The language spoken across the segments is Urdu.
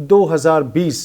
2020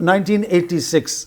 1986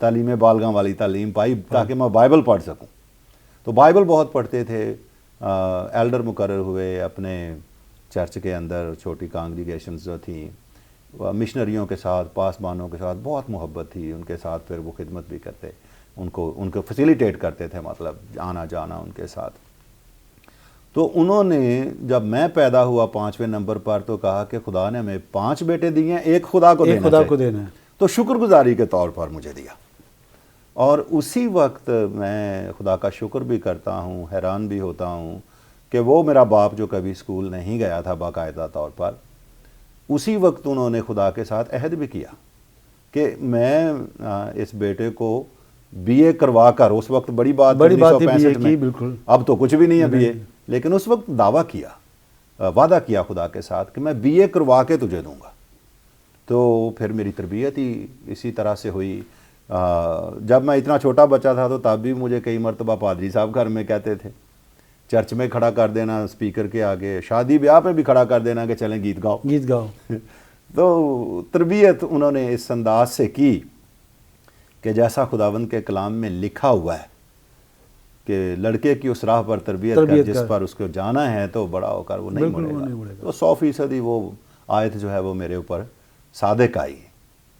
تعلیم بالغاں والی تعلیم پائی تاکہ میں بائبل پڑھ سکوں. تو بائبل بہت پڑھتے تھے. ایلڈر مقرر ہوئے اپنے چرچ کے اندر. چھوٹی کانگریگیشنز جو تھیں مشنریوں کے ساتھ, پاسبانوں کے ساتھ بہت محبت تھی ان کے ساتھ. پھر وہ خدمت بھی کرتے, ان کو فیسیلیٹیٹ کرتے تھے, مطلب آنا جانا ان کے ساتھ. تو انہوں نے جب میں پیدا ہوا 5ویں نمبر پر تو کہا کہ خدا نے ہمیں 5 بیٹے دیے ہیں, ایک خدا کو دینا ہے. تو شکر گزاری کے طور پر مجھے دیا. اور اسی وقت میں خدا کا شکر بھی کرتا ہوں, حیران بھی ہوتا ہوں کہ وہ میرا باپ جو کبھی اسکول نہیں گیا تھا باقاعدہ طور پر, اسی وقت انہوں نے خدا کے ساتھ عہد بھی کیا کہ میں اس بیٹے کو بی اے کروا کر, اس وقت بڑی بات 1965 میں, بالکل اب تو کچھ بھی نہیں ہے بی اے, لیکن اس وقت دعویٰ کیا, وعدہ کیا خدا کے ساتھ کہ میں بی اے کروا کے تجھے دوں گا. تو پھر میری تربیت ہی اسی طرح سے ہوئی. جب میں اتنا چھوٹا بچہ تھا تو تب بھی مجھے کئی مرتبہ پادری صاحب گھر میں کہتے تھے, چرچ میں کھڑا کر دینا اسپیکر کے آگے, شادی بیاہ پہ بھی کھڑا کر دینا کہ چلیں گیت گاؤ. تو تربیت انہوں نے اس انداز سے کی کہ جیسا خداوند کے کلام میں لکھا ہوا ہے کہ لڑکے کی اس راہ پر تربیت کر جس پر اس کو جانا ہے تو بڑا ہو کر وہ نہیں مڑے گا. تو 100% وہ آیت جو ہے وہ میرے اوپر صادق آئی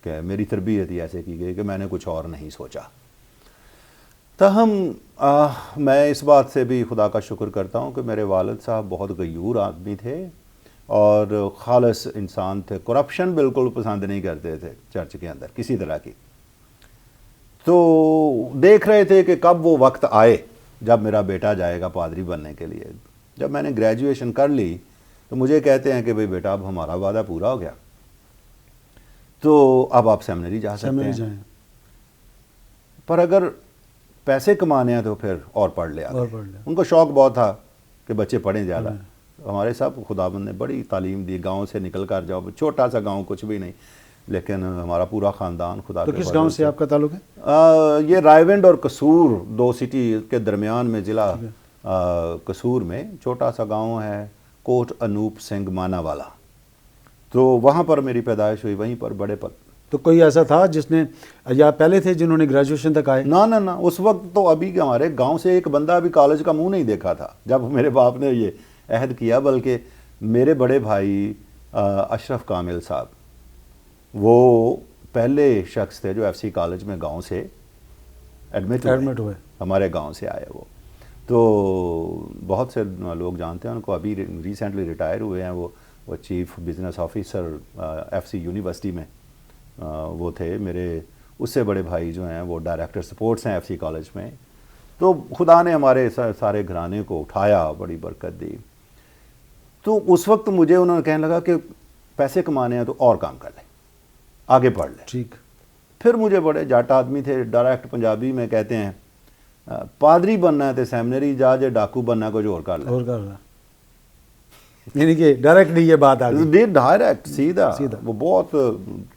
کہ میری تربیت ہی ایسے کی گئی کہ میں نے کچھ اور نہیں سوچا. تاہم میں اس بات سے بھی خدا کا شکر کرتا ہوں کہ میرے والد صاحب بہت غیور آدمی تھے اور خالص انسان تھے. کرپشن بالکل پسند نہیں کرتے تھے چرچ کے اندر کسی طرح کی. تو دیکھ رہے تھے کہ کب وہ وقت آئے جب میرا بیٹا جائے گا پادری بننے کے لیے. جب میں نے گریجویشن کر لی تو مجھے کہتے ہیں کہ بھئی بیٹا اب ہمارا وعدہ پورا ہو گیا, تو اب آپ سیمنری جا سکتے ہیں, پر اگر پیسے کمانے ہیں تو پھر اور پڑھ لیا. ان کو شوق بہت تھا کہ بچے پڑھیں زیادہ. ہمارے صاحب خداوند نے بڑی تعلیم دی, گاؤں سے نکل کر جاؤ, چھوٹا سا گاؤں کچھ بھی نہیں, لیکن ہمارا پورا خاندان خدا. تو کس گاؤں سے آپ کا تعلق ہے؟ یہ رائیونڈ اور قصور 2 سٹی کے درمیان میں ضلع قصور میں چھوٹا سا گاؤں ہے, کوٹ انوپ سنگھ مانا والا. تو وہاں پر میری پیدائش ہوئی, وہیں پر بڑے پر. تو کوئی ایسا تھا جس نے, یا پہلے تھے جنہوں نے گریجویشن تک آئے؟ نہ اس وقت تو ابھی ہمارے گاؤں سے ایک بندہ ابھی کالج کا منہ نہیں دیکھا تھا جب میرے باپ نے یہ عہد کیا. بلکہ میرے بڑے بھائی اشرف کامل صاحب وہ پہلے شخص تھے جو FC کالج میں گاؤں سے ایڈمٹ ہوئے, ہمارے گاؤں سے آئے وہ. تو بہت سے لوگ جانتے ہیں ان کو, ابھی ریسنٹلی ریٹائر ہوئے ہیں. وہ chief business officer FC university میں وہ تھے. میرے اس سے بڑے بھائی جو ہیں وہ ڈائریکٹر سپورٹس ہیں FC کالج میں. تو خدا نے ہمارے سارے گھرانے کو اٹھایا, بڑی برکت دی. تو اس وقت مجھے انہوں نے کہنے لگا کہ پیسے کمانے ہیں تو اور کام کر لیں, آگے پڑھ لیں. ٹھیک. پھر مجھے بڑے جٹ آدمی تھے, ڈائریکٹ پنجابی میں کہتے ہیں پادری بننا ہے تو سیمنری جا, جے ڈاکو بننا ہے کچھ اور کر لیں. یعنی کہ ڈائریکٹ یہ بات آ گئی, ڈائریکٹ سیدھا. وہ بہت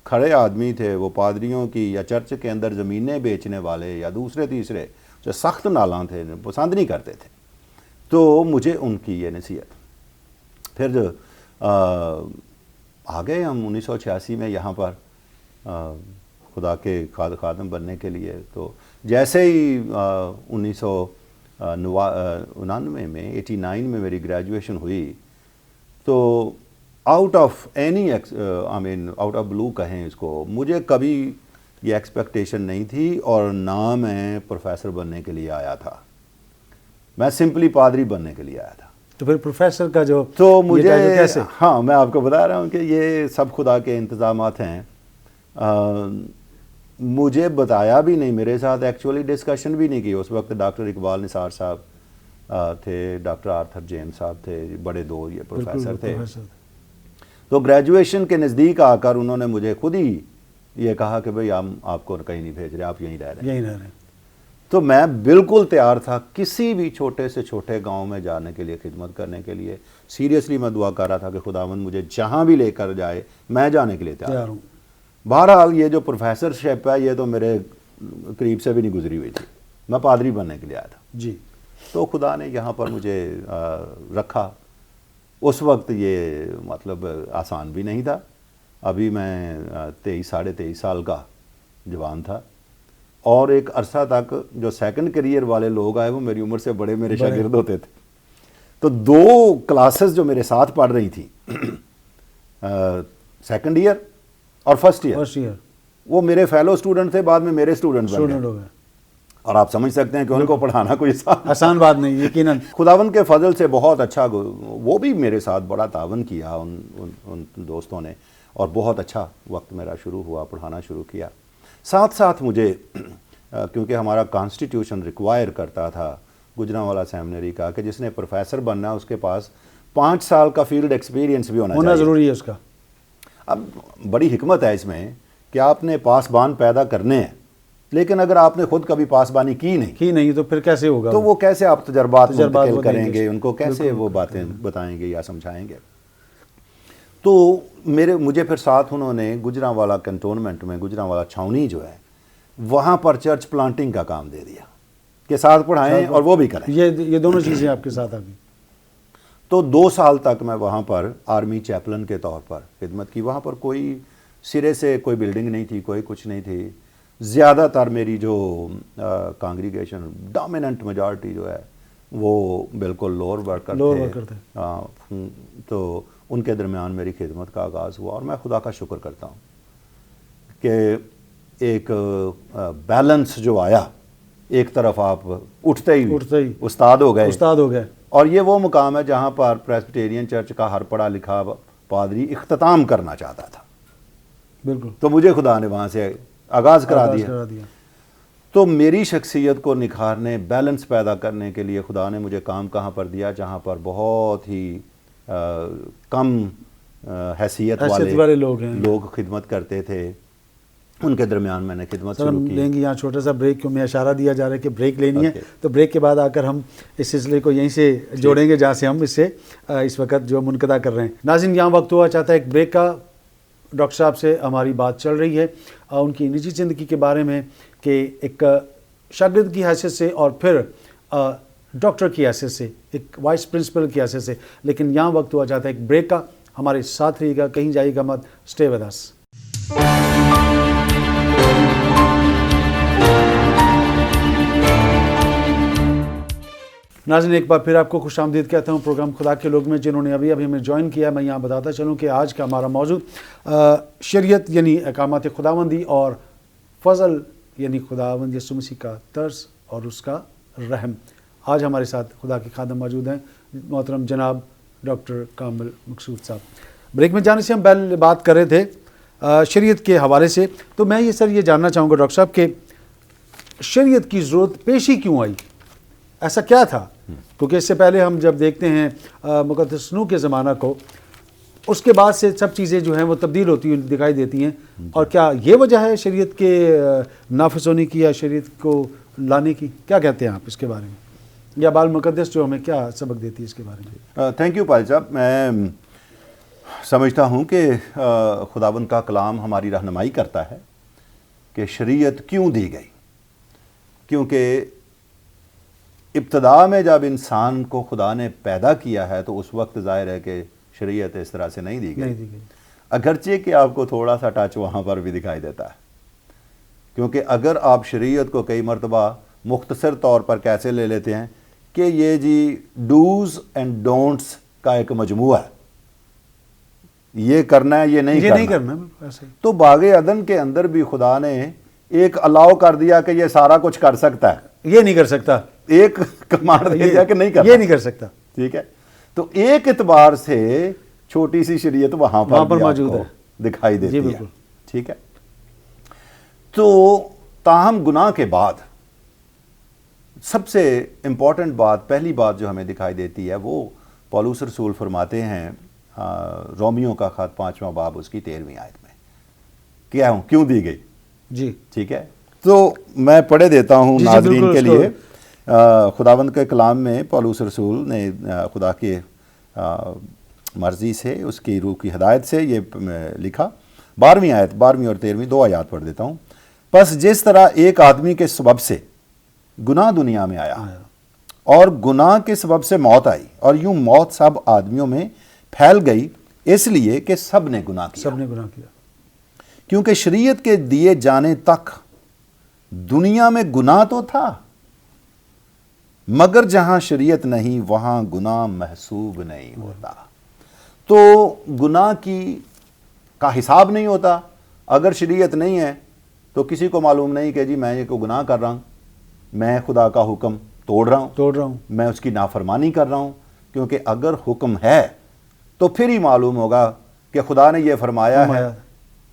کھڑے آدمی تھے. وہ پادریوں کی یا چرچ کے اندر زمینیں بیچنے والے یا دوسرے تیسرے جو سخت نالاں تھے, پسند نہیں کرتے تھے. تو مجھے ان کی یہ نصیحت. پھر آ گئے ہم 1986 میں یہاں پر خدا کے خادم بننے کے لیے. تو جیسے ہی 1999 میں 89 میں میری گریجویشن ہوئی تو آؤٹ آف بلو کہیں اس کو, مجھے کبھی یہ ایکسپیکٹیشن نہیں تھی اور نہ میں پروفیسر بننے کے لیے آیا تھا. میں سمپلی پادری بننے کے لیے آیا تھا. تو پھر پروفیسر کا جو تو مجھے کیسے؟ ہاں, میں آپ کو بتا رہا ہوں کہ یہ سب خدا کے انتظامات ہیں. مجھے بتایا بھی نہیں, میرے ساتھ ایکچولی ڈسکشن بھی نہیں کی. اس وقت ڈاکٹر اقبال نثار صاحب تھے, ڈاکٹر آرتھر جین صاحب تھے, بڑے 2 یہ پروفیسر تھے. تو گریجویشن کے نزدیک آ کر انہوں نے مجھے خود ہی یہ کہا کہ بھئی ہم آپ کو کہیں نہیں بھیج رہے, آپ یہیں رہ رہے ہیں. تو میں بالکل تیار تھا کسی بھی چھوٹے سے چھوٹے گاؤں میں جانے کے لیے, خدمت کرنے کے لیے. سیریسلی میں دعا کر رہا تھا کہ خداوند مجھے جہاں بھی لے کر جائے میں جانے کے لیے تیار ہوں. بہرحال یہ جو پروفیسر شپ ہے یہ تو میرے قریب سے بھی نہیں گزری ہوئی تھی. میں پادری بننے کے لیے آیا تھا. جی. تو خدا نے یہاں پر مجھے رکھا. اس وقت یہ مطلب آسان بھی نہیں تھا. ابھی میں 23 ساڑھے 23 سال کا جوان تھا. اور ایک عرصہ تک جو سیکنڈ کیریئر والے لوگ آئے وہ میری عمر سے بڑے میرے شاگرد ہوتے تھے. تو 2 کلاسز جو میرے ساتھ پڑھ رہی تھی سیکنڈ ایئر اور فرسٹ ایئر وہ میرے فیلو سٹوڈنٹ تھے, بعد میں میرے سٹوڈنٹ بن گئے. اور آپ سمجھ سکتے ہیں کہ ان کو پڑھانا کوئی آسان بات نہیں یقیناً. خداوند کے فضل سے بہت اچھا, وہ بھی میرے ساتھ بڑا تعاون کیا ان دوستوں نے, اور بہت اچھا وقت میرا شروع ہوا, پڑھانا شروع کیا. ساتھ ساتھ مجھے کیونکہ ہمارا کانسٹیٹیوشن ریکوائر کرتا تھا گجرانوالہ سیمنری کا کہ جس نے پروفیسر بننا ہے اس کے پاس 5 سال کا فیلڈ ایکسپیرینس بھی ہونا ضروری ہے اس کا. اب بڑی حکمت ہے اس میں کہ آپ نے پاسبان پیدا کرنے ہیں, لیکن اگر آپ نے خود کبھی پاسبانی کی نہیں تو پھر کیسے ہوگا؟ تو وہ کیسے آپ تجربات منتقل کریں گے, ان کو کیسے وہ باتیں بتائیں گے یا سمجھائیں گے؟ تو مجھے پھر ساتھ انہوں نے گجرانوالہ کنٹونمنٹ میں, گجرانوالہ چھاؤنی جو ہے وہاں پر چرچ پلانٹنگ کا کام دے دیا کہ ساتھ پڑھائیں اور وہ بھی کریں. یہ دونوں چیزیں آپ کے ساتھ آ گئی. تو 2 سال تک میں وہاں پر آرمی چیپلن کے طور پر خدمت کی. وہاں پر کوئی سرے سے کوئی بلڈنگ نہیں تھی, کوئی کچھ نہیں تھی. زیادہ تر میری جو کانگریگیشن ڈومیننٹ میجارٹی جو ہے وہ بالکل لوور ورکر تھے. تو ان کے درمیان میری خدمت کا آغاز ہوا, اور میں خدا کا شکر کرتا ہوں کہ ایک بیلنس جو آیا, ایک طرف آپ اٹھتے ہی استاد ہو گئے. اور یہ وہ مقام ہے جہاں پر پریسبیٹیرین چرچ کا ہر پڑھا لکھا پادری اختتام کرنا چاہتا تھا. بالکل. تو مجھے خدا نے وہاں سے آغاز کرا دیا. تو میری شخصیت کو نکھارنے, بیلنس پیدا کرنے کے لیے خدا نے مجھے کام کہاں پر دیا جہاں پر بہت ہی کم حیثیت والے لوگ خدمت کرتے تھے, ان کے درمیان میں نے خدمت شروع کی. لیں گے یہاں چھوٹا سا بریک, کیوں میں اشارہ دیا جا رہا ہے کہ بریک لینی ہے, تو بریک کے بعد آ کر ہم اس سلسلے کو یہیں سے جوڑیں گے جہاں سے ہم اس وقت جو منقطع کر رہے ہیں. ناظرین, یہاں وقت ہوا چاہتا ہے ایک بریک کا. ڈاکٹر صاحب سے ہماری بات چل رہی ہے ان کی نجی زندگی کے بارے میں کہ ایک شاگرد کی حیثیت سے اور پھر ڈاکٹر کی حیثیت سے, ایک وائس پرنسپل کی حیثیت سے. لیکن یہاں وقت ہوا چاہتا ہے ایک بریک کا. ہمارے ساتھ رہیے گا, کہیں جائیے گا مت. Stay with us. ناظرین, ایک بار پھر آپ کو خوش آمدید کہتا ہوں پروگرام خدا کے لوگ میں. جنہوں نے ابھی ہمیں جوائن کیا, میں یہاں بتاتا چلوں کہ آج کا ہمارا موضوع شریعت یعنی احکامات خداوندی اور فضل یعنی خداوند یسوع مسیح کا طرز اور اس کا رحم. آج ہمارے ساتھ خدا کے خادم موجود ہیں, محترم جناب ڈاکٹر کامل مقصود صاحب. بریک میں جانے سے ہم پہلے بات کر رہے تھے شریعت کے حوالے سے. تو میں یہ جاننا چاہوں گا ڈاکٹر صاحب کہ شریعت کی ضرورت پیشی کیوں آئی, ایسا کیا تھا؟ کیونکہ اس سے پہلے ہم جب دیکھتے ہیں مقدس نوح کے زمانہ کو, اس کے بعد سے سب چیزیں جو ہیں وہ تبدیل ہوتی ہوئی دکھائی دیتی ہیں. اور کیا یہ وجہ ہے شریعت کے نافذ ہونے کی یا شریعت کو لانے کی؟ کیا کہتے ہیں آپ اس کے بارے میں, یا بال مقدس جو ہمیں کیا سبق دیتی ہے اس کے بارے میں؟ تھینک یو پال صاحب. میں سمجھتا ہوں کہ خداوند کا کلام ہماری رہنمائی کرتا ہے کہ شریعت کیوں دی گئی. کیونکہ ابتدا میں جب انسان کو خدا نے پیدا کیا ہے تو اس وقت ظاہر ہے کہ شریعت اس طرح سے نہیں دی گئی, اگرچہ کہ آپ کو تھوڑا سا ٹچ وہاں پر بھی دکھائی دیتا ہے. کیونکہ اگر آپ شریعت کو کئی مرتبہ مختصر طور پر کیسے لے لیتے ہیں کہ یہ جی ڈوز اینڈ ڈونٹس کا ایک مجموعہ ہے, یہ کرنا ہے یہ نہیں کرنا. تو باغ عدن کے اندر بھی خدا نے ایک الاؤ کر دیا کہ یہ سارا کچھ کر سکتا ہے, یہ نہیں کر سکتا. ایک کمانڈ دے دیا کہ نہیں کرنا, یہ نہیں کر سکتا. ٹھیک ہے. تو ایک اعتبار سے چھوٹی سی شریعت وہاں پر موجود ہے, دکھائی دیتی ہے. ٹھیک ہے. تو تاہم گناہ کے بعد سب سے امپورٹنٹ بات, پہلی بات جو ہمیں دکھائی دیتی ہے وہ پولس رسول فرماتے ہیں رومیو کا خط 5واں باب اس کی 13ویں آیت میں, کیوں دی گئی. جی ٹھیک ہے. تو میں پڑھے دیتا ہوں ناظرین کے لیے. خداوند کے کلام میں پولس رسول نے خدا کے مرضی سے, اس کی روح کی ہدایت سے یہ لکھا. 12ویں آیت, 12ویں اور 13ویں 2 آیات پڑھ دیتا ہوں. پس جس طرح ایک آدمی کے سبب سے گناہ دنیا میں آیا اور گناہ کے سبب سے موت آئی, اور یوں موت سب آدمیوں میں پھیل گئی اس لیے کہ سب نے گناہ کیا. کیونکہ شریعت کے دیے جانے تک دنیا میں گناہ تو تھا، مگر جہاں شریعت نہیں وہاں گناہ محسوب نہیں ہوتا۔ تو گناہ کا حساب نہیں ہوتا۔ اگر شریعت نہیں ہے تو کسی کو معلوم نہیں کہ جی میں یہ کو گناہ کر رہا ہوں، میں خدا کا حکم توڑ رہا ہوں، میں اس کی نافرمانی کر رہا ہوں، کیونکہ اگر حکم ہے تو پھر ہی معلوم ہوگا کہ خدا نے یہ فرمایا ہے،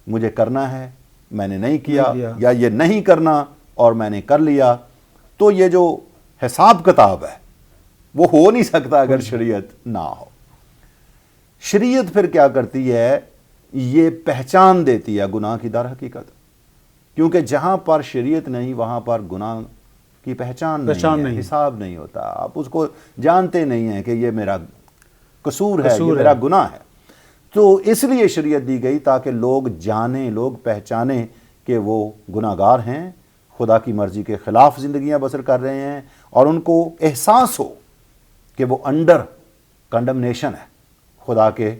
مجھے کرنا ہے، میں نے نہیں کیا، یا یہ نہیں کرنا اور میں نے کر لیا۔ تو یہ جو حساب کتاب ہے وہ ہو نہیں سکتا اگر شریعت نہ ہو۔ شریعت پھر کیا کرتی ہے؟ یہ پہچان دیتی ہے گناہ کی در حقیقت، کیونکہ جہاں پر شریعت نہیں وہاں پر گناہ کی پہچان نہیں ہے، حساب نہیں ہوتا، آپ اس کو جانتے نہیں ہیں کہ یہ میرا قصور ہے، یہ میرا گناہ ہے۔ تو اس لیے شریعت دی گئی تاکہ لوگ جانیں، لوگ پہچانیں کہ وہ گناہ گار ہیں، خدا کی مرضی کے خلاف زندگیاں بسر کر رہے ہیں، اور ان کو احساس ہو کہ وہ انڈر کنڈمنیشن ہے، خدا کے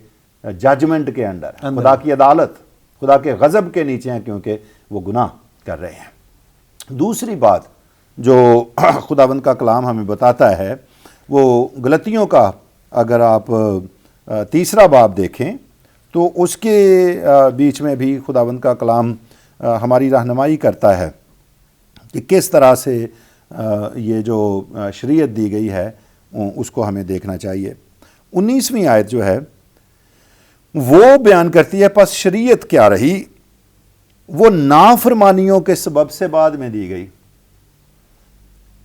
ججمنٹ کے اندر، خدا کی عدالت، خدا کے غضب کے نیچے ہیں، کیونکہ وہ گناہ کر رہے ہیں۔ دوسری بات جو خداوند کا کلام ہمیں بتاتا ہے وہ غلطیوں کا، اگر آپ 3 باب دیکھیں تو اس کے بیچ میں بھی خداوند کا کلام ہماری رہنمائی کرتا ہے کہ کس طرح سے یہ جو شریعت دی گئی ہے اس کو ہمیں دیکھنا چاہیے۔ 19ویں آیت جو ہے وہ بیان کرتی ہے پس شریعت کیا رہی، وہ نافرمانیوں کے سبب سے بعد میں دی گئی،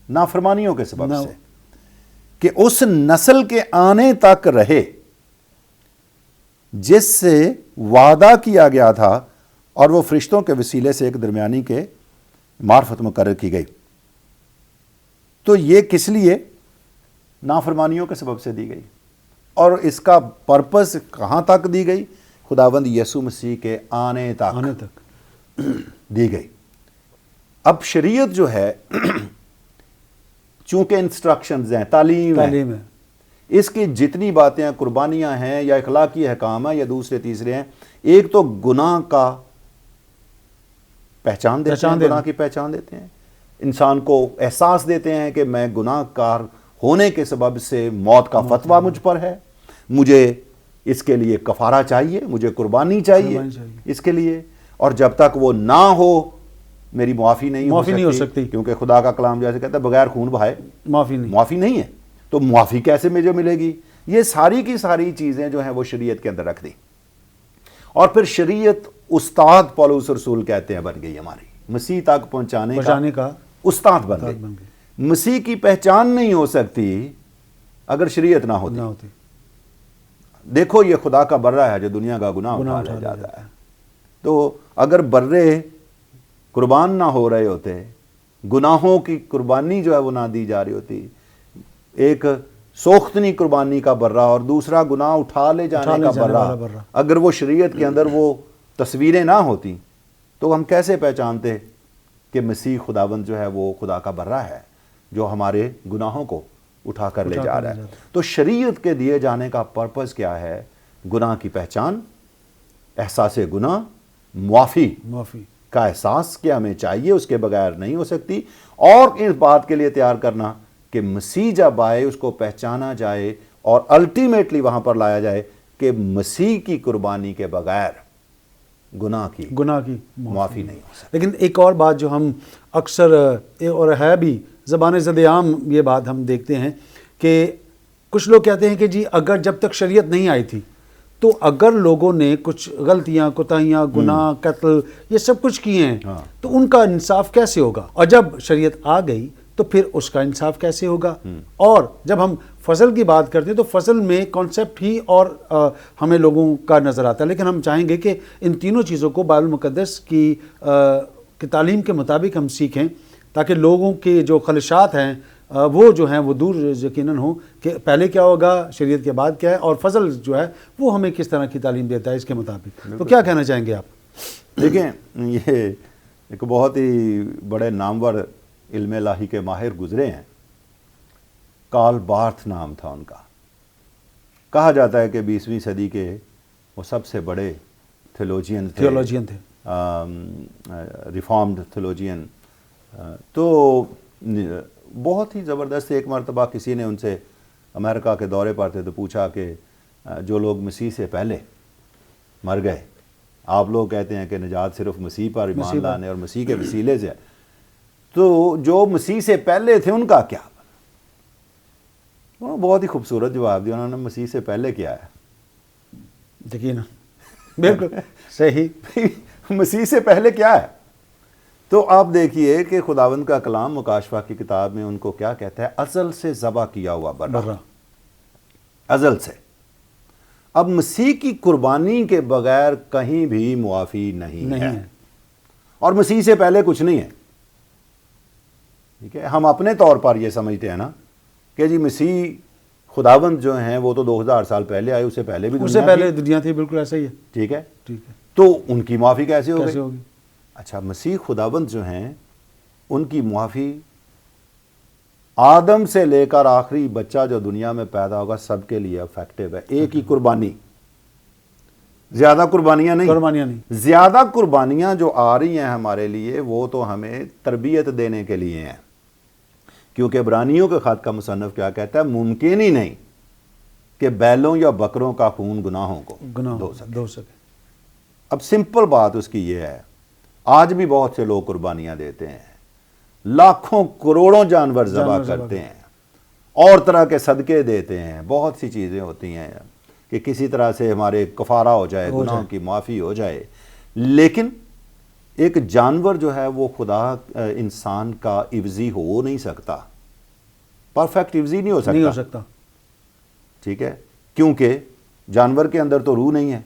نافرمانیوں کے سبب سے، کہ اس نسل کے آنے تک رہے جس سے وعدہ کیا گیا تھا، اور وہ فرشتوں کے وسیلے سے ایک درمیانی کے معرفت مقرر کی گئی۔ تو یہ کس لیے؟ نافرمانیوں کے سبب سے دی گئی، اور اس کا پرپس کہاں تک دی گئی؟ خداوند یسوع مسیح کے آنے تک دی گئی۔ اب شریعت جو ہے چونکہ انسٹرکشنز ہیں، تعلیم ہے، اس کی جتنی باتیں قربانیاں ہیں یا اخلاقی احکام ہیں یا دوسرے تیسرے ہیں، ایک تو گناہ کا پہچان دیتے ہیں، گناہ کی پہچان دیتے ہیں، انسان کو احساس دیتے ہیں کہ میں گناہ کار ہونے کے سبب سے موت کا فتویٰ مجھ پر ہے، مجھے اس کے لیے کفارہ چاہیے، مجھے قربانی چاہیے اس کے لیے، اور جب تک وہ نہ ہو میری معافی نہیں ہو سکتی، کیونکہ خدا کا کلام جیسے کہتا ہے بغیر خون بہائے معافی نہیں ہے۔ تو معافی کیسے مجھے ملے گی؟ یہ ساری کی ساری چیزیں جو ہیں وہ شریعت کے اندر رکھ دی، اور پھر شریعت استاد پولس رسول کہتے ہیں بن گئی، ہماری مسیح تک پہنچانے کا استاد بن گئی۔ مسیح کی پہچان نہیں ہو سکتی اگر شریعت نہ ہوتی۔ دیکھو یہ خدا کا برہ ہے جو دنیا کا گناہ اٹھا لے جاتا ہے۔ تو اگر برے قربان نہ ہو رہے ہوتے، گناہوں کی قربانی جو ہے وہ نہ دی جا رہی ہوتی، ایک سوختنی قربانی کا برہ اور دوسرا گناہ اٹھا لے جانے کا برہ، اگر وہ شریعت کے اندر وہ تصویریں نہ ہوتی تو ہم کیسے پہچانتے کہ مسیح خداوند جو ہے وہ خدا کا برہ ہے جو ہمارے گناہوں کو اٹھا کر لے جا رہا ہے۔ تو شریعت کے دیے جانے کا پرپس کیا ہے؟ گناہ کی پہچان، احساس گناہ، معافی کا احساس کہ ہمیں چاہیے، اس کے بغیر نہیں ہو سکتی، اور اس بات کے لیے تیار کرنا کہ مسیح جب آئے اس کو پہچانا جائے اور الٹیمیٹلی وہاں پر لایا جائے کہ مسیح کی قربانی کے بغیر گناہ کی معافی نہیں ہو سکتی۔ لیکن ایک اور بات جو ہم اکثر اور ہے بھی زبان زد عام، یہ بات ہم دیکھتے ہیں کہ کچھ لوگ کہتے ہیں کہ جی اگر جب تک شریعت نہیں آئی تھی تو اگر لوگوں نے کچھ غلطیاں، کوتاہیاں، گناہ، قتل، یہ سب کچھ کیے ہیں تو ان کا انصاف کیسے ہوگا؟ اور جب شریعت آ گئی تو پھر اس کا انصاف کیسے ہوگا؟ اور جب ہم فضل کی بات کرتے ہیں تو فضل میں کانسیپٹ ہی اور ہمیں لوگوں کا نظر آتا ہے، لیکن ہم چاہیں گے کہ ان تینوں چیزوں کو بائبل مقدس کی تعلیم کے مطابق ہم سیکھیں تاکہ لوگوں کے جو خدشات ہیں وہ جو ہیں وہ دور یقیناً ہوں کہ پہلے کیا ہوگا، شریعت کے بعد کیا ہے، اور فضل جو ہے وہ ہمیں کس طرح کی تعلیم دیتا ہے اس کے مطابق۔ تو کیا کہنا چاہیں گے آپ؟ دیکھیں، یہ ایک بہت ہی بڑے نامور علم الہی کے ماہر گزرے ہیں، کارل بارتھ نام تھا ان کا۔ کہا جاتا ہے کہ 20ویں صدی کے وہ سب سے بڑے تھیولوجین تھے، ریفارمڈ تھیولوجین، تو بہت ہی زبردست. ایک مرتبہ کسی نے ان سے امریکہ کے دورے پر تھے تو پوچھا کہ جو لوگ مسیح سے پہلے مر گئے، آپ لوگ کہتے ہیں کہ نجات صرف مسیح پر ایمان لانے اور مسیح کے وسیلے سے ہے، تو جو مسیح سے پہلے تھے ان کا کیا؟ بہت ہی خوبصورت جواب دیا انہوں نے. مسیح سے پہلے کیا ہے؟ دیکھیے نا، بالکل صحیح. مسیح سے پہلے کیا ہے؟ تو آپ دیکھیے کہ خداوند کا کلام مکاشفہ کی کتاب میں ان کو کیا کہتا ہے؟ ازل سے ذبح کیا ہوا برا. ازل سے. اب مسیح کی قربانی کے بغیر کہیں بھی معافی نہیں ہے، اور مسیح سے پہلے کچھ نہیں ہے. ٹھیک ہے، ہم اپنے طور پر یہ سمجھتے ہیں نا کہ جی مسیح خداوند جو ہیں وہ تو 2000 سال پہلے آئے، اس سے پہلے بھی دنیا تھی. بالکل ایسا ہی ہے. ٹھیک ہے. ٹھیک ہے، تو ان کی معافی کیسے ہوگی؟ ہوگی؟ اچھا، مسیح خداوند جو ہیں ان کی معافی آدم سے لے کر آخری بچہ جو دنیا میں پیدا ہوگا سب کے لیے افیکٹو ہے. ایک ہی قربانی، زیادہ قربانیاں نہیں. زیادہ قربانیاں جو آ رہی ہیں ہمارے لیے وہ تو ہمیں تربیت دینے کے لیے ہیں، کیونکہ عبرانیوں کے خط کا مصنف کیا کہتا ہے؟ ممکن ہی نہیں کہ بیلوں یا بکروں کا خون گناہوں کو دھو سکے. اب سمپل بات اس کی یہ ہے، آج بھی بہت سے لوگ قربانیاں دیتے ہیں، لاکھوں کروڑوں جانور ذبح کرتے ہیں، اور طرح کے صدقے دیتے ہیں، بہت سی چیزیں ہوتی ہیں کہ کسی طرح سے ہمارے کفارہ ہو جائے، گناہوں کی معافی ہو جائے. لیکن ایک جانور جو ہے وہ خدا انسان کا عوضی ہو نہیں سکتا، پرفیکٹ عوضی نہیں ہو سکتا. ٹھیک ہے، کیونکہ جانور کے اندر تو روح نہیں ہے.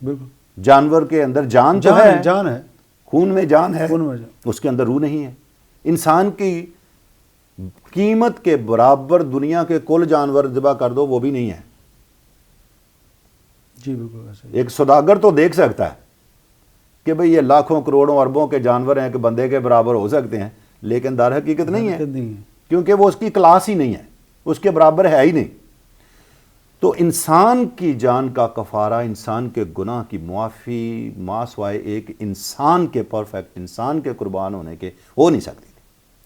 بالکل. جانور کے اندر جان ہے، خون میں جان ہے، اس کے اندر روح نہیں ہے. انسان کی قیمت کے برابر دنیا کے کل جانور ذبح کر دو وہ بھی نہیں ہے. جی بالکل ایسا. ایک سوداگر تو دیکھ سکتا ہے کہ بھئی یہ لاکھوں کروڑوں اربوں کے جانور ہیں کہ بندے کے برابر ہو سکتے ہیں، لیکن در حقیقت نہیں ہے، کیونکہ وہ اس کی کلاس ہی نہیں ہے، اس کے برابر ہے ہی نہیں. تو انسان کی جان کا کفارہ، انسان کے گناہ کی معافی ما سوائے ایک انسان کے، پرفیکٹ انسان کے قربان ہونے کے ہو نہیں سکتی تھی.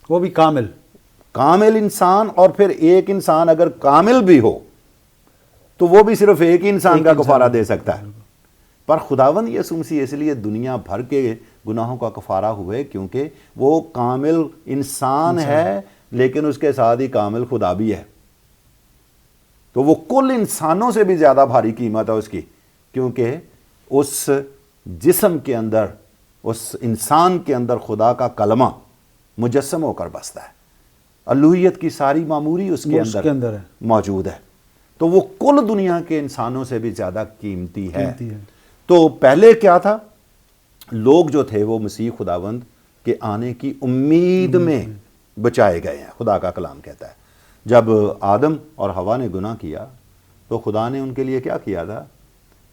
وہ بھی کامل انسان. اور پھر ایک انسان اگر کامل بھی ہو تو وہ بھی صرف ایک ہی انسان کا کفارہ دے سکتا ہے. پر خداوند یسوع مسیح اس لیے دنیا بھر کے گناہوں کا کفارہ ہوئے کیونکہ وہ کامل انسان ہے، لیکن اس کے ساتھ ہی کامل خدا بھی ہے. تو وہ کل انسانوں سے بھی زیادہ بھاری قیمت ہے اس کی، کیونکہ اس جسم کے اندر، اس انسان کے اندر خدا کا کلمہ مجسم ہو کر بستا ہے. الوہیت کی ساری معموری اس کے اندر موجود ہے. تو وہ کل دنیا کے انسانوں سے بھی زیادہ قیمتی ہے. تو پہلے کیا تھا؟ لوگ جو تھے وہ مسیح خداوند کے آنے کی امید میں بچائے گئے ہیں. خدا کا کلام کہتا ہے جب آدم اور حوا نے گناہ کیا تو خدا نے ان کے لیے کیا کیا تھا؟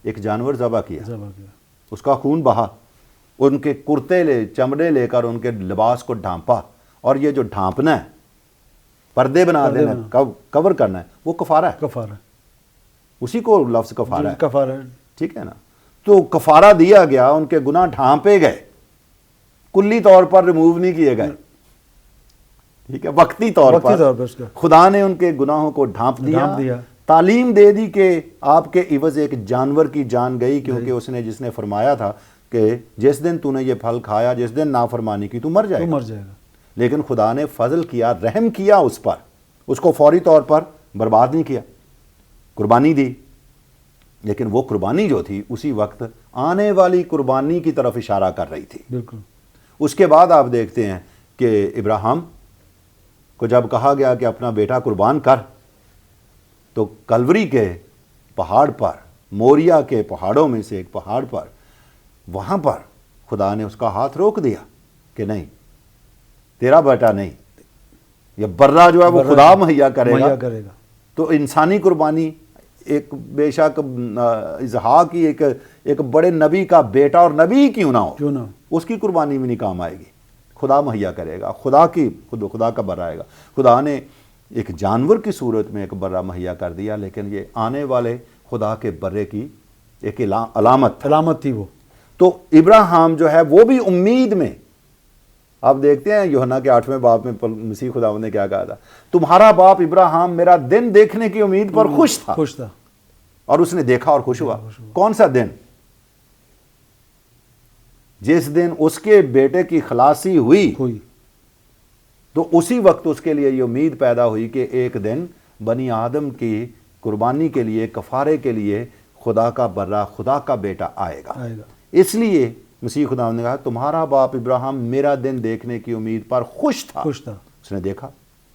ایک جانور ذبح کیا، اس کا خون بہا، ان کے کرتے چمڑے لے کر ان کے لباس کو ڈھانپا، اور یہ جو ڈھانپنا ہے، پردے بنا دینا، کور کرنا ہے، وہ کفارہ ہے. اسی کو لفظ کفارہ ہے. ٹھیک ہے نا. تو کفارہ دیا گیا، ان کے گناہ ڈھانپے گئے، کلی طور پر ریموو نہیں کیے گئے. ٹھیک ہے، وقتی طور پر خدا نے ان کے گناہوں کو ڈھانپ دیا. تعلیم دے دی کہ آپ کے عوض ایک جانور کی جان گئی، کیونکہ اس نے جس نے فرمایا تھا کہ جس دن تو نے یہ پھل کھایا، جس دن نافرمانی کی تو مر جائے گا. لیکن خدا نے فضل کیا، رحم کیا اس پر، اس کو فوری طور پر برباد نہیں کیا، قربانی دی. لیکن وہ قربانی جو تھی اسی وقت آنے والی قربانی کی طرف اشارہ کر رہی تھی. بالکل. اس کے بعد آپ دیکھتے ہیں کہ ابراہیم کو جب کہا گیا کہ اپنا بیٹا قربان کر، تو کلوری کے پہاڑ پر، موریا کے پہاڑوں میں سے ایک پہاڑ پر، وہاں پر خدا نے اس کا ہاتھ روک دیا کہ نہیں، تیرا بیٹا نہیں، یہ برہ جو ہے وہ خدا مہیا کرے گا. تو انسانی قربانی ایک بے شک اسحاق کی ایک بڑے نبی کا بیٹا، اور نبی کیوں نہ ہو، اس کی قربانی بھی نہیں کام آئے گی. خدا مہیا کرے گا، خدا کا برہ آئے گا. خدا نے ایک جانور کی صورت میں ایک برہ مہیا کر دیا، لیکن یہ آنے والے خدا کے برے کی ایک علامت تھی وہ. تو ابراہیم جو ہے وہ بھی امید میں آپ دیکھتے ہیں یوحنا کے 8ویں باب میں مسیح خداوند نے کیا کہا تھا، تمہارا باپ ابراہیم میرا دن دیکھنے کی امید پر خوش تھا، اور اس نے دیکھا اور خوش ہوا۔ کون سا دن؟ جس دن اس کے بیٹے کی خلاصی ہوئی تو اسی وقت اس کے لیے یہ امید پیدا ہوئی کہ ایک دن بنی آدم کی قربانی کے لیے، کفارے کے لیے خدا کا برا، خدا کا بیٹا آئے گا۔ اس لیے مسیح خداوند نے کہا تمہارا باپ ابراہیم میرا دن دیکھنے کی امید پر خوش تھا، اس نے دیکھا،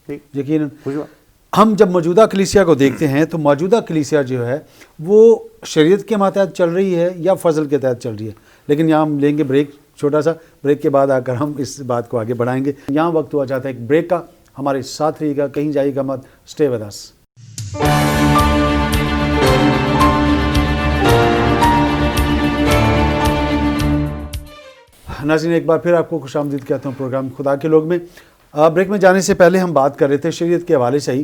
ٹھیک، یقیناً۔ خوش ہوا۔ ہم جب موجودہ کلیسیا کو دیکھتے ہیں تو موجودہ کلیسیا جو ہے وہ شریعت کے ماتحت چل رہی ہے یا فضل کے تحت چل رہی ہے؟ لیکن یہاں ہم لیں گے بریک، چھوٹا سا بریک کے بعد آ کر ہم اس بات کو آگے بڑھائیں گے۔ یہاں وقت ہوا جاتا ہے ایک بریک کا، ہمارے ساتھ رہیے گا، کہیں جائیے گا مت، اسٹے ود اس۔ ناظرین ایک بار پھر آپ کو خوش آمدید کہتا ہوں پروگرام خدا کے لوگ میں۔ بریک میں جانے سے پہلے ہم بات کر رہے تھے شریعت کے حوالے سے ہی۔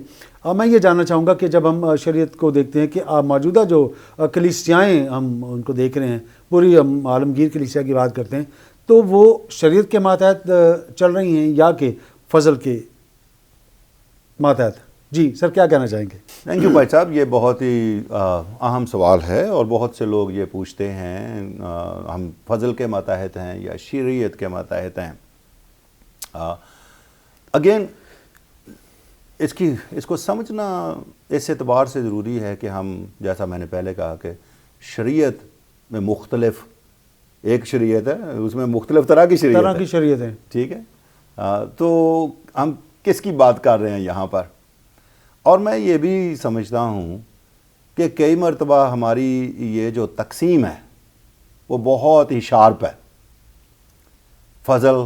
میں یہ جاننا چاہوں گا کہ جب ہم شریعت کو دیکھتے ہیں کہ موجودہ جو کلیسیائیں ہم ان کو دیکھ رہے ہیں، پوری ہم عالمگیر کلیسیا کی بات کرتے ہیں، تو وہ شریعت کے ماتحت چل رہی ہیں یا کہ فضل کے ماتحت؟ جی سر، کیا کہنا چاہیں گے؟ تھینک یو بھائی صاحب، یہ بہت ہی اہم سوال ہے اور بہت سے لوگ یہ پوچھتے ہیں ہم فضل کے ماتحت ہیں یا شریعت کے ماتحت ہیں۔ اگین اس کو سمجھنا اس اعتبار سے ضروری ہے کہ ہم، جیسا میں نے پہلے کہا کہ شریعت میں مختلف، ایک شریعت ہے اس میں مختلف طرح کی شریعت ہے، ٹھیک ہے، تو ہم کس کی بات کر رہے ہیں یہاں پر؟ اور میں یہ بھی سمجھتا ہوں کہ کئی مرتبہ ہماری یہ جو تقسیم ہے وہ بہت ہی شارپ ہے، فضل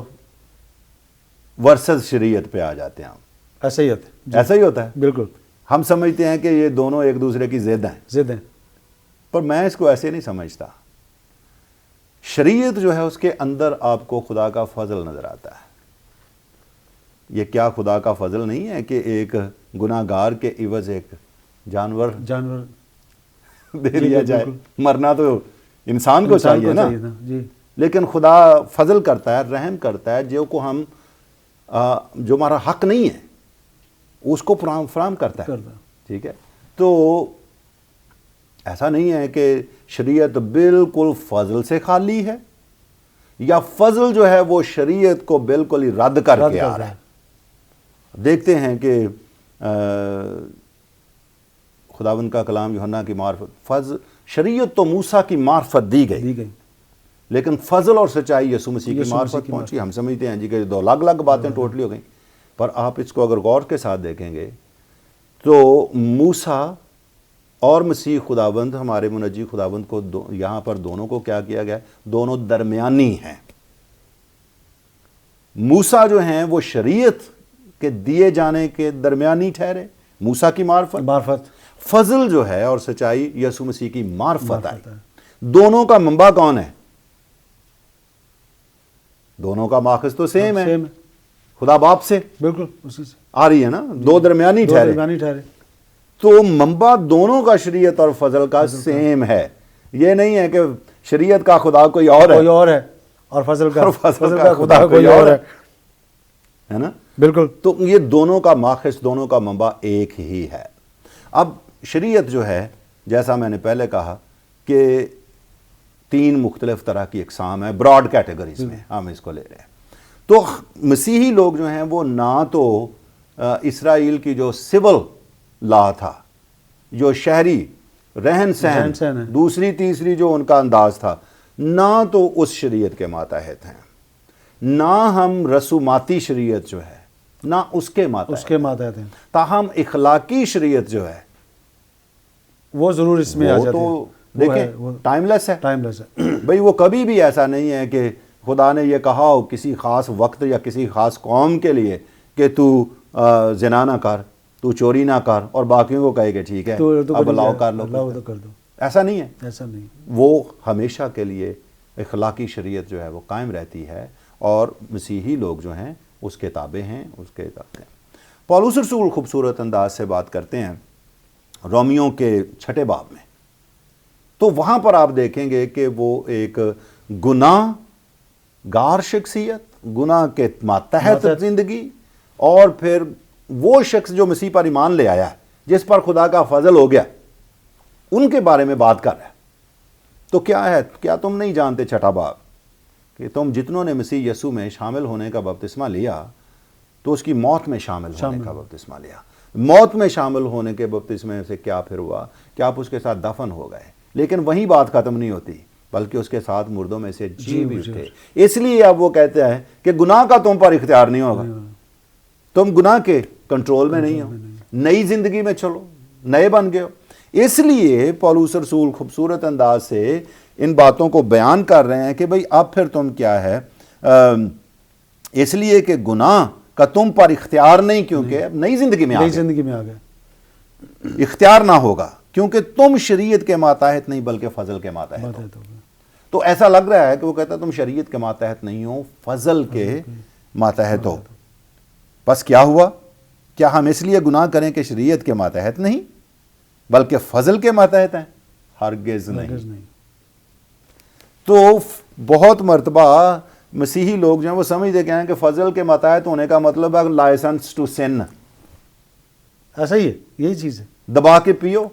ورسز شریعت پہ آ جاتے ہیں ہم۔ ایسا ہی ہوتا ہے، بالکل۔ ہم سمجھتے ہیں کہ یہ دونوں ایک دوسرے کی ضد ہیں، پر میں اس کو ایسے نہیں سمجھتا۔ شریعت جو ہے اس کے اندر آپ کو خدا کا فضل نظر آتا ہے۔ یہ کیا خدا کا فضل نہیں ہے کہ ایک گناہ گار کے عوض ایک جانور دے دیا جائے؟ مرنا تو انسان کو چاہیے نا، لیکن خدا فضل کرتا ہے، رحم کرتا ہے، جو ہمارا حق نہیں ہے اس کو فراہم کرتا ہے، ٹھیک ہے۔ تو ایسا نہیں ہے کہ شریعت بالکل فضل سے خالی ہے یا فضل جو ہے وہ شریعت کو بالکل ہی رد کر کے آ رہا ہے۔ دیکھتے ہیں کہ خداوند کا کلام یوحنا کی معرفت، شریعت تو موسیٰ کی معرفت دی گئی، لیکن فضل اور سچائی یسوع مسیح کی معرفت پہنچی۔ ہم سمجھتے ہیں جی کہ دو الگ الگ باتیں ٹوٹلی ہو گئیں، پر آپ اس کو اگر غور کے ساتھ دیکھیں گے تو موسیٰ اور مسیح خداوند، ہمارے منجی خداوند کو یہاں پر دونوں کو کیا کیا گیا؟ دونوں درمیانی ہیں۔ موسیٰ جو ہیں وہ شریعت کے دیے جانے کے درمیانی ٹھہرے، موسیٰ کی معرفت۔ فضل جو ہے اور سچائی یسوع مسیح کی معرفت آئی۔ دونوں کا منبع کون ہے؟ دونوں کا ماخذ تو سیم ہے، خدا باپ سے، بالکل اسی سے آ رہی ہے نا، دو درمیانی ٹھہرے۔ تو منبع دونوں کا شریعت اور فضل کا سیم ہے۔ یہ نہیں ہے کہ شریعت کا خدا کوئی اور ہے اور فضل کا خدا کوئی اور ہے نا، بالکل۔ تو یہ دونوں کا ماخذ، دونوں کا منبع ایک ہی ہے۔ اب شریعت جو ہے، جیسا میں نے پہلے کہا کہ 3 مختلف طرح کی اقسام ہے، براڈ کیٹیگریز میں ہم اس کو لے رہے ہیں۔ تو مسیحی لوگ جو ہیں وہ نہ تو اسرائیل کی جو سول لا تھا، جو شہری رہن سہن، دوسری تیسری جو ان کا انداز تھا، نہ تو اس شریعت کے ماتحت ہیں، نہ ہم رسوماتی شریعت جو ہے نہ اس کے ماتحت ہیں، تاہم اخلاقی شریعت جو ہے وہ ضرور اس میں آ جاتی ہے۔ تو دیکھیں ٹائم لیس ہے، بھئی وہ کبھی بھی ایسا نہیں ہے کہ خدا نے یہ کہا ہو کسی خاص وقت یا کسی خاص قوم کے لیے کہ تو زنا نہ کر، تو چوری نہ کر، اور باقیوں کو کہے کہ ٹھیک ہے اب لاؤ کر لو، ایسا نہیں ہے۔ وہ ہمیشہ کے لیے اخلاقی شریعت جو ہے وہ قائم رہتی ہے، اور مسیحی لوگ جو ہیں اس کے تابع ہیں، اس کے تابع ہیں۔ پولس رسول خوبصورت انداز سے بات کرتے ہیں رومیوں کے 6 باب میں، تو وہاں پر آپ دیکھیں گے کہ وہ ایک گناہ گار شخصیت گناہ کے ماتحت زندگی، اور پھر وہ شخص جو مسیح پر ایمان لے آیا ہے، جس پر خدا کا فضل ہو گیا، ان کے بارے میں بات کر رہا ہے۔ تو کیا ہے، کیا تم نہیں جانتے چھٹا باب کہ تم جتنوں نے مسیح یسوع میں شامل ہونے کا بپتسمہ لیا تو اس کی موت میں شامل ہونے کا بپتسمہ لیا۔ موت میں شامل ہونے کے بپتسمے سے کیا پھر ہوا کہ آپ اس کے ساتھ دفن ہو گئے، لیکن وہیں بات ختم نہیں ہوتی، بلکہ اس کے ساتھ مردوں میں سے جی بھی اٹھے۔ اس لیے اب وہ کہتے ہیں کہ گناہ کا تم پر اختیار نہیں ہوگا، تم گناہ کے کنٹرول میں نہیں ہو، نئی زندگی میں چلو، نئے بن گئے ہو۔ اس لیے پولس رسول خوبصورت انداز سے ان باتوں کو بیان کر رہے ہیں کہ بھئی اب پھر تم کیا ہے، اس لیے کہ گناہ کا تم پر اختیار نہیں، کیونکہ اب نئی زندگی میں آ گئے، اختیار نہ ہوگا، کیونکہ تم شریعت کے ماتحت نہیں بلکہ فضل کے ماتحت ہو۔ تو ایسا لگ رہا ہے کہ وہ کہتا ہے تم شریعت کے ماتحت نہیں ہو، فضل کے ماتحت ہو۔ بس کیا ہوا؟ کیا ہم اس لیے گناہ کریں کہ شریعت کے ماتحت نہیں بلکہ فضل کے ماتحت ہیں؟ ہرگز نہیں۔ تو بہت مرتبہ مسیحی لوگ جو ہیں وہ سمجھتے ہیں کہ فضل کے ماتحت ہونے کا مطلب ہے لائسنس ٹو سن، ایسا ہی ہے، یہی چیز ہے، دبا کے پیو،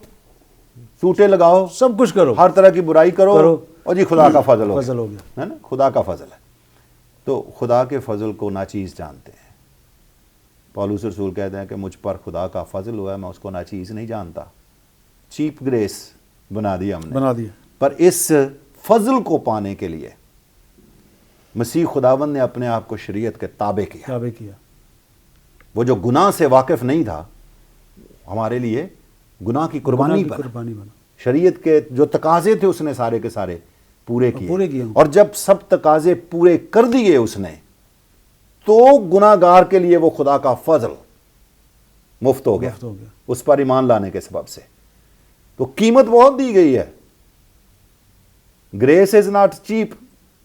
سوٹے لگاؤ، سب کچھ کرو، ہر طرح کی برائی کرو، اور جی خدا کا فضل ہو گیا، ہے نا، خدا کا فضل ہے۔ تو خدا کے فضل کو ناچیز جانتے ہیں۔ پولس رسول کہتے ہیں کہ مجھ پر خدا کا فضل ہوا ہے، میں اس کو ناچیز نہیں جانتا، چیپ گریس بنا دیا ہم نے۔ پر اس فضل کو پانے کے لیے مسیح خداوند نے اپنے آپ کو شریعت کے تابع کیا۔ وہ جو گناہ سے واقف نہیں تھا، ہمارے لیے گناہ کی قربانی بنا، شریعت کے جو تقاضے تھے اس نے سارے کے سارے پورے کیے، اور جب سب تقاضے پورے کر دیے اس نے، تو گناہ گار کے لیے وہ خدا کا فضل مفت ہو گیا اس پر ایمان لانے کے سبب سے۔ تو قیمت بہت دی گئی ہے، grace is not cheap,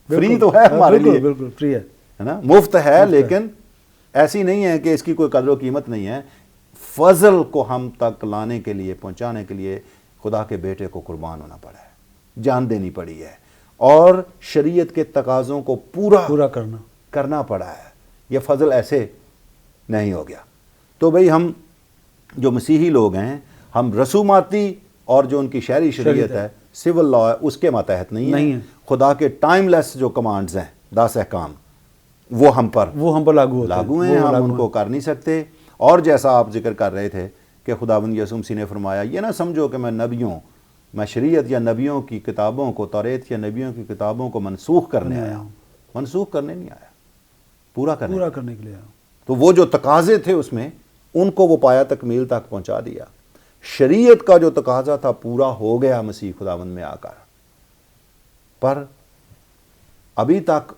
free تو ہے ہمارے لیے، بالکل فری ہے نا، مفت ہے، لیکن ایسی نہیں ہے کہ اس کی کوئی قدر و قیمت نہیں ہے۔ فضل کو ہم تک لانے کے لیے، پہنچانے کے لیے خدا کے بیٹے کو قربان ہونا پڑا ہے، جان دینی پڑی ہے، اور شریعت کے تقاضوں کو پورا کرنا پڑا ہے۔ یہ فضل ایسے نہیں ہو گیا۔ تو بھئی ہم جو مسیحی لوگ ہیں، ہم رسوماتی اور جو ان کی شہری شریعت ہے، سول لا ہے، اس کے ماتحت نہیں ہے۔ خدا کے ٹائم لیس جو کمانڈز ہیں، 10 احکام، وہ ہم پر لاگو ہیں، ہم ان کو کر نہیں سکتے۔ اور جیسا آپ ذکر کر رہے تھے کہ خداوند یسوع مسیح نے فرمایا، یہ نہ سمجھو کہ میں شریعت یا نبیوں کی کتابوں کو، توریت یا نبیوں کی کتابوں کو منسوخ کرنے آیا ہوں۔ منسوخ کرنے نہیں آیا، پورا کرنے کے لیے آیا۔ تو وہ جو تقاضے تھے اس میں، ان کو وہ پایا تکمیل تک پہنچا دیا۔ شریعت کا جو تقاضا تھا پورا ہو گیا مسیح خداوند میں آ کر، پر ابھی تک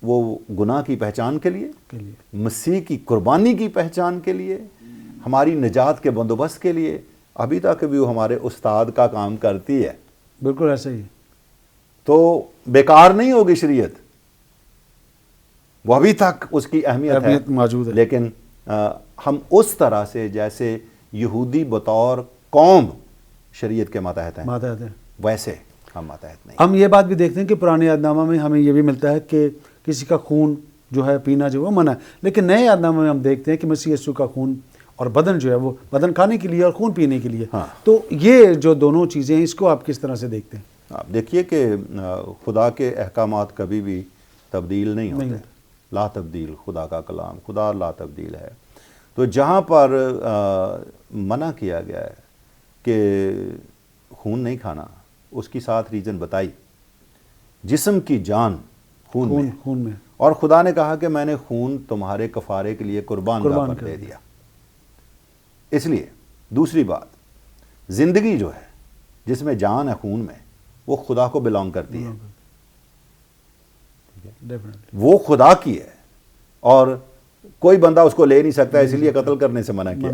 وہ گناہ کی پہچان کے لیے، مسیح کی قربانی کی پہچان کے لیے، ہماری نجات کے بندوبست کے لیے، ابھی تک بھی وہ ہمارے استاد کا کام کرتی ہے۔ بالکل ایسا ہی۔ تو بیکار نہیں ہوگی شریعت، وہ ابھی تک اس کی اہمیت موجود ہے، لیکن ہم اس طرح سے جیسے یہودی بطور قوم شریعت کے ماتحت ہیں، ویسے ہم ماتحت نہیں۔ ہم یہ بات بھی دیکھتے ہیں کہ پرانے عہد نامہ میں ہمیں یہ بھی ملتا ہے کہ کسی کا خون جو ہے پینا جو وہ منع ہے، لیکن نئے عہد نامہ میں ہم دیکھتے ہیں کہ مسیح یسوع کا خون اور بدن جو ہے وہ بدن کھانے کے لیے اور خون پینے کے لیے۔ تو یہ جو دونوں چیزیں ہیں، اس کو آپ کس طرح سے دیکھتے ہیں؟ آپ دیکھیے کہ خدا کے احکامات کبھی بھی تبدیل نہیں ہوتے، لا تبدیل خدا کا کلام، خدا لا تبدیل ہے۔ تو جہاں پر منع کیا گیا ہے کہ خون نہیں کھانا، اس کی ساتھ ریزن بتائی، جسم کی جان خون میں، اور خدا نے کہا کہ میں نے خون تمہارے کفارے کے لیے قربان کر دے دیا۔ اس لیے دوسری بات، زندگی جو ہے جس میں جان ہے خون میں، وہ خدا کو بلانگ کرتی ہے، وہ خدا کی ہے، اور کوئی بندہ اس کو لے نہیں سکتا، اس لیے قتل کرنے سے منع کیا،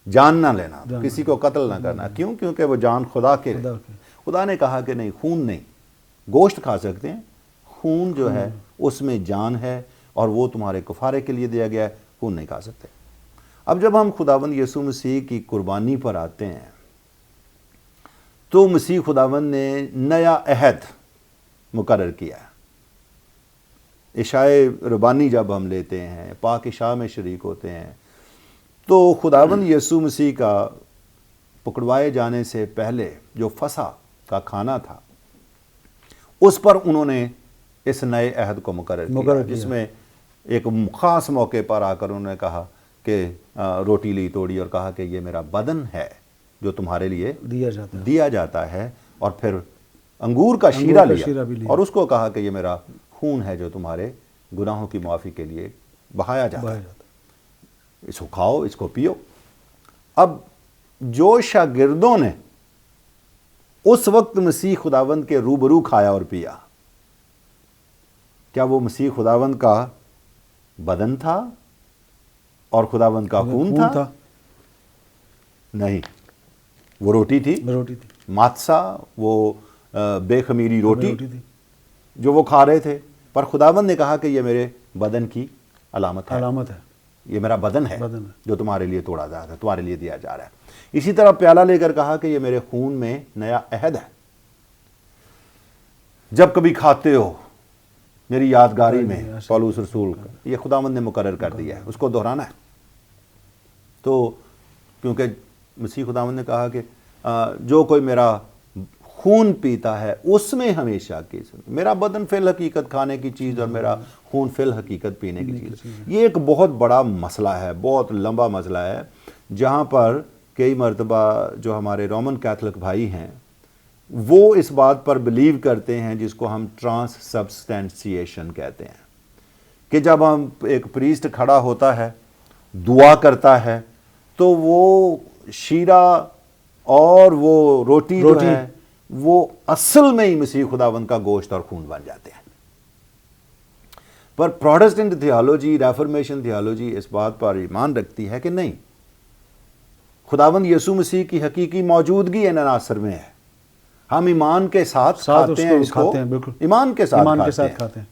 جان نہ لینا، کسی کو قتل نہ کرنا۔ کیوں؟ کیونکہ وہ جان خدا کے لیے۔ خدا نے کہا کہ نہیں، خون نہیں، گوشت کھا سکتے ہیں، خون جو ہے اس میں جان ہے، اور وہ تمہارے کفارے کے لیے دیا گیا ہے، خون نہیں کھا سکتے۔ اب جب ہم خداوند یسوع مسیح کی قربانی پر آتے ہیں، تو مسیح خداوند نے نیا عہد مقرر کیا، عشائے ربانی جب ہم لیتے ہیں، پاک عشاء میں شریک ہوتے ہیں، تو خداوند یسوع مسیح کا پکڑوائے جانے سے پہلے جو فسح کا کھانا تھا، اس پر انہوں نے اس نئے عہد کو مقرر کیا، جس میں ایک خاص موقع پر آ کر انہوں نے کہا کہ روٹی لی، توڑی اور کہا کہ یہ میرا بدن ہے جو تمہارے لیے دیا جاتا ہے، اور پھر انگور کا شیرہ لیا اور اس کو کہا کہ یہ میرا خون ہے جو تمہارے گناہوں کی معافی کے لیے بہایا جاتا ہے، اس کو کھاؤ، اس کو پیو۔ اب جو شاگردوں نے اس وقت مسیح خداوند کے روبرو کھایا اور پیا، کیا وہ مسیح خداوند کا بدن تھا اور خداوند کا خون تھا؟ نہیں، وہ روٹی تھی، ماتسا، وہ بے خمیری روٹی جو وہ کھا رہے تھے، پر خداوند نے کہا کہ یہ میرے بدن کی علامت ہے، یہ میرا بدن ہے جو تمہارے لیے توڑا جا رہا ہے، تمہارے لیے دیا جا رہا ہے۔ اسی طرح پیالہ لے کر کہا کہ یہ میرے خون میں نیا عہد ہے، جب کبھی کھاتے ہو میری یادگاری میں، پولس رسول کا یہ خداوند نے مقرر کر دیا ہے، اس کو دہرانا ہے۔ تو کیونکہ مسیح خداوند نے کہا کہ جو کوئی میرا خون پیتا ہے اس میں ہمیشہ کی زندگی، میرا بدن فی الحقیقت کھانے کی چیز اور میرا خون فی الحقیقت پینے کی چیز، یہ ایک بہت بڑا مسئلہ ہے، بہت لمبا مسئلہ ہے، جہاں پر کئی مرتبہ جو ہمارے رومن کیتھولک بھائی ہیں وہ اس بات پر بلیو کرتے ہیں جس کو ہم ٹرانس سبسٹینشیشن کہتے ہیں، کہ جب ہم ایک پریسٹ کھڑا ہوتا ہے دعا کرتا ہے تو وہ شیرہ اور وہ روٹی جو ہے وہ اصل میں ہی مسیح خداوند کا گوشت اور خون بن جاتے ہیں۔ پر پروٹسٹنٹ تھیالوجی، ریفرمیشن تھیالوجی اس بات پر ایمان رکھتی ہے کہ نہیں، خداوند یسوع مسیح کی حقیقی موجودگی ان عناصر میں ہے، ہم ایمان کے ساتھ کھاتے ہیں، اس کو ایمان کے ساتھ کھاتے ہیں،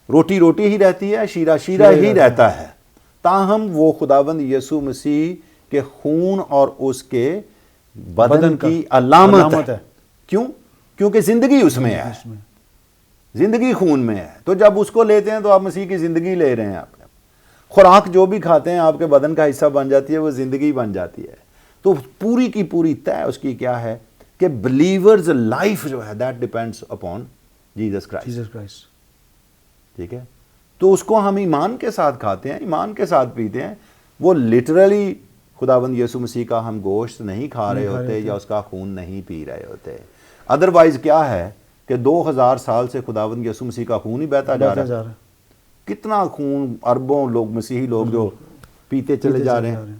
روٹی روٹی ہی رہتی ہے، شیرہ شیرہ ہی رہتا ہے، تاہم وہ خداوند یسوع مسیح کے خون اور اس کے بدن کی علامت ہے۔ کیوں؟ کیونکہ زندگی اس میں ہے، زندگی خون میں ہے، تو جب اس کو لیتے ہیں تو آپ مسیح کی زندگی لے رہے ہیں، آپ خوراک جو بھی کھاتے ہیں آپ کے بدن کا حصہ بن جاتی ہے، وہ زندگی بن جاتی ہے۔ تو پوری کی پوری طے اس کی کیا ہے کہ بلیورز لائف جو ہے that depends upon Jesus Christ, ٹھیک ہے؟ تو اس کو ہم ایمان کے ساتھ کھاتے ہیں، ایمان کے ساتھ پیتے ہیں، وہ لٹرلی خداوند یسوع مسیح کا ہم گوشت نہیں کھا رہے ہوتے یا اس کا خون نہیں پی رہے ہوتے۔ ادروائز کیا ہے کہ 2000 سال سے خداوند یسوع مسیح کا خون ہی بہتا جا رہا ہے، کتنا خون، اربوں لوگ، مسیحی لوگ جو پیتے چلے جا رہے ہیں،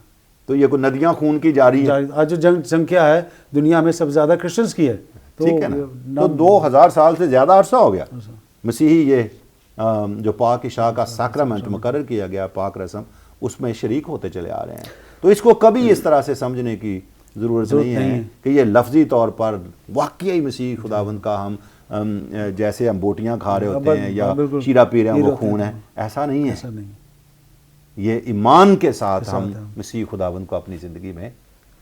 تو یہ کوئی ندیاں خون کی جاری ہیں۔ آج جو سنکھیا ہے دنیا میں سب زیادہ کرسچنز کی ہے، ٹھیک ہے نا، تو 2000 سال سے زیادہ عرصہ ہو گیا مسیحی یہ جو پاک عشاء کا سیکرامنٹ مقرر کیا گیا، پاک رسم، اس میں شریک ہوتے چلے آ رہے ہیں۔ تو اس کو کبھی اس طرح سے سمجھنے کی ضرورت نہیں ہے کہ یہ لفظی طور پر واقعی مسیح خداوند کا ہم جیسے ہم بوٹیاں کھا رہے ہوتے ہیں یا شیرہ پی رہے ہیں وہ خون ہے، ایسا نہیں ہے۔ یہ ایمان کے ساتھ ہم مسیح خداوند کو اپنی زندگی میں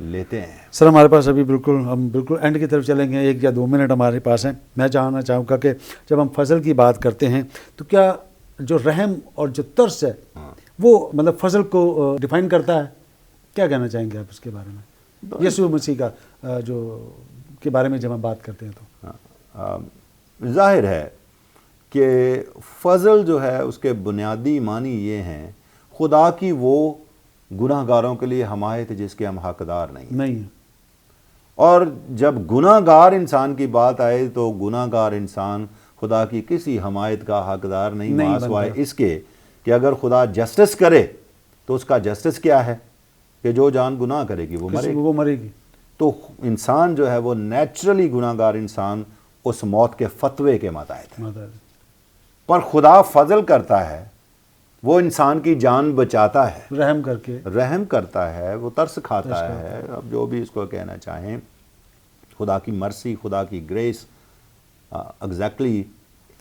لیتے ہیں۔ سر ہمارے پاس ابھی ہم بالکل اینڈ کی طرف چلیں گے، 1 یا 2 منٹ ہمارے پاس ہیں۔ میں جاننا چاہوں گا کہ جب ہم فضل کی بات کرتے ہیں تو کیا جو رحم اور جو ترس ہے وہ مطلب فضل کو ڈیفائن کرتا ہے؟ کیا کہنا چاہیں گے آپ اس کے بارے میں، یسوع مسیح کا جو کے بارے میں جب ہم بات کرتے ہیں تو؟ ظاہر ہے کہ فضل جو ہے اس کے بنیادی معنی یہ ہیں خدا کی وہ گناہ گاروں کے لیے حمایت جس کے ہم حقدار نہیں ہیں، اور جب گناہ گار انسان کی بات آئے تو گناہ گار انسان خدا کی کسی حمایت کا حقدار نہیں سوائے اس کے کہ اگر خدا جسٹس کرے تو اس کا جسٹس کیا ہے کہ جو جان گناہ کرے گی وہ مرے گی۔ تو انسان جو ہے وہ نیچرلی گناہ گار انسان اس موت کے فتوے کے ماتحت ہے، پر خدا فضل کرتا ہے، وہ انسان کی جان بچاتا ہے، رحم کرتا ہے، وہ ترس کھاتا ہے، اب جو بھی اس کو کہنا چاہیں، خدا کی مرسی، خدا کی گریس ایگزیکٹلی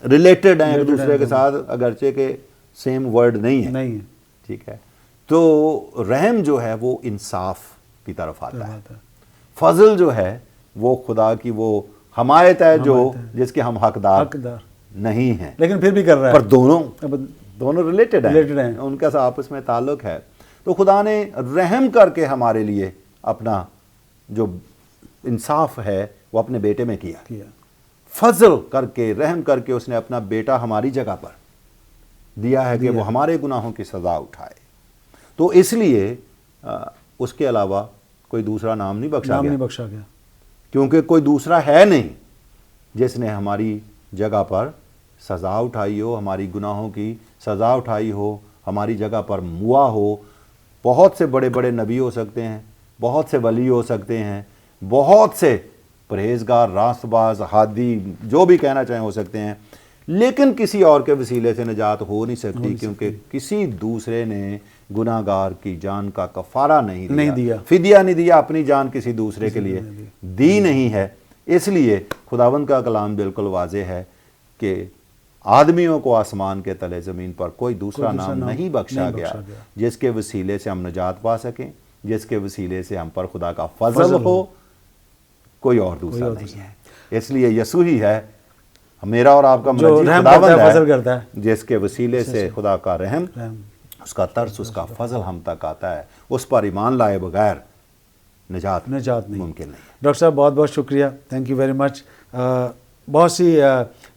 ریلیٹڈ ہیں ایک دوسرے کے ساتھ، اگرچہ کہ سیم ورڈ نہیں ہے، ٹھیک ہے؟ تو رحم جو ہے وہ انصاف کی طرف آتا ہے، فضل جو ہے وہ خدا کی وہ حمایت ہے جو جس کے ہم حقدار نہیں ہیں، لیکن پھر بھی کر رہا ہے، پر دونوں ریلیٹڈ ہیں، ان کا آپس میں تعلق ہے. تو خدا نے رحم کر کے ہمارے لیے اپنا جو انصاف ہے وہ اپنے بیٹے میں کیا. فضل کر کے، رحم کر کے اس نے اپنا بیٹا ہماری جگہ پر دیا ہے کہ وہ ہمارے گناہوں کی سزا اٹھائے. تو اس لیے اس کے علاوہ کوئی دوسرا نام نہیں بخشا گیا، کیونکہ کوئی دوسرا ہے نہیں جس نے ہماری جگہ پر سزا اٹھائی ہو، ہماری گناہوں کی سزا اٹھائی ہو، ہماری جگہ پر موا ہو. بہت سے بڑے بڑے نبی ہو سکتے ہیں، بہت سے ولی ہو سکتے ہیں، بہت سے پرہیزگار، راست باز، ہادی، جو بھی کہنا چاہیں ہو سکتے ہیں، لیکن کسی اور کے وسیلے سے نجات ہو نہیں سکتی، کیونکہ کسی دوسرے نے گناہ گار کی جان کا کفارہ نہیں دیا، فدیہ نہیں دیا، اپنی جان کسی دوسرے کے لیے دی نہیں ہے. اس لیے خداوند کا کلام بالکل واضح ہے کہ آدمیوں کو آسمان کے تلے زمین پر کوئی دوسرا نام نہیں بخشا گیا جس کے وسیلے سے ہم نجات پا سکیں، جس کے وسیلے سے ہم پر خدا کا فضل ہو. کوئی اور دوسرا نہیں ہے. اس لیے یسوع ہی ہے میرا اور آپ کا منجی، خداوند ہے جس کے وسیلے سے خدا کا رحم، اس کا ترس، اس کا فضل ہم تک آتا ہے. اس پر ایمان لائے بغیر نجات ممکن نہیں. ڈاکٹر صاحب بہت بہت شکریہ، تھینک یو ویری مچ. بہت سی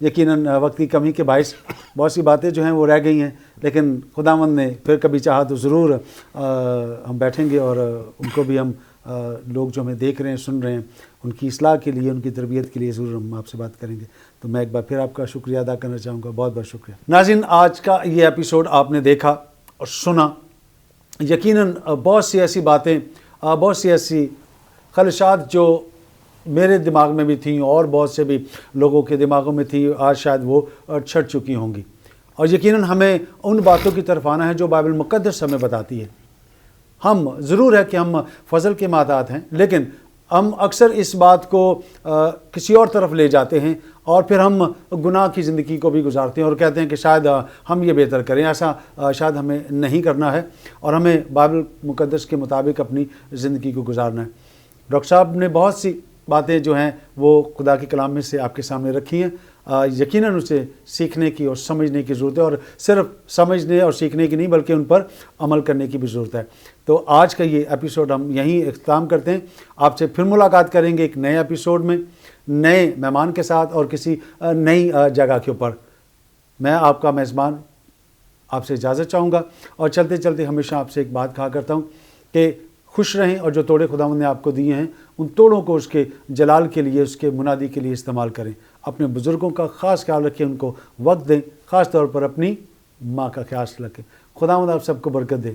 یقیناً وقت کی کمی کے باعث بہت سی باتیں جو ہیں وہ رہ گئی ہیں، لیکن خداوند نے پھر کبھی چاہا تو ضرور ہم بیٹھیں گے اور ان کو بھی ہم لوگ جو ہمیں دیکھ رہے ہیں، سن رہے ہیں، ان کی اصلاح کے لیے، ان کی تربیت کے لیے ضرور ہم آپ سے بات کریں گے. تو میں ایک بار پھر آپ کا شکریہ ادا کرنا چاہوں گا. بہت بہت شکریہ. ناظرین، آج کا یہ ایپیسوڈ آپ نے دیکھا اور سنا. یقیناً بہت سی ایسی باتیں، بہت سی ایسی خدشات جو میرے دماغ میں بھی تھیں اور بہت سے بھی لوگوں کے دماغوں میں تھیں، آج شاید وہ چھٹ چکی ہوں گی. اور یقیناً ہمیں ان باتوں کی طرف آنا ہے جو بائبل مقدس ہمیں بتاتی ہے. ہم ضرور ہے کہ ہم فضل کے محتاج ہیں، لیکن ہم اکثر اس بات کو کسی اور طرف لے جاتے ہیں اور پھر ہم گناہ کی زندگی کو بھی گزارتے ہیں اور کہتے ہیں کہ شاید ہم یہ بہتر کریں. ایسا شاید ہمیں نہیں کرنا ہے اور ہمیں بائبل مقدس کے مطابق اپنی زندگی کو گزارنا ہے. ڈاکٹر صاحب نے بہت سی باتیں جو ہیں وہ خدا کے کلام میں سے آپ کے سامنے رکھی ہیں. یقیناً اسے سیکھنے کی اور سمجھنے کی ضرورت ہے، اور صرف سمجھنے اور سیکھنے کی نہیں بلکہ ان پر عمل کرنے کی بھی ضرورت ہے. تو آج کا یہ ایپیسوڈ ہم یہیں اختتام کرتے ہیں. آپ سے پھر ملاقات کریں گے ایک نئے ایپیسوڈ میں، نئے مہمان کے ساتھ اور کسی نئی جگہ کے اوپر. میں آپ کا میزبان آپ سے اجازت چاہوں گا، اور چلتے چلتے ہمیشہ آپ سے ایک بات کہا کرتا ہوں کہ خوش رہیں اور جو توڑے خداوند نے آپ کو دیے ہیں ان توڑوں کو اس کے جلال کے لیے، اس کے منادی کے لیے استعمال کریں. اپنے بزرگوں کا خاص خیال رکھیں، ان کو وقت دیں، خاص طور پر اپنی ماں کا خیال رکھیں. خداوند آپ سب کو برکت دے.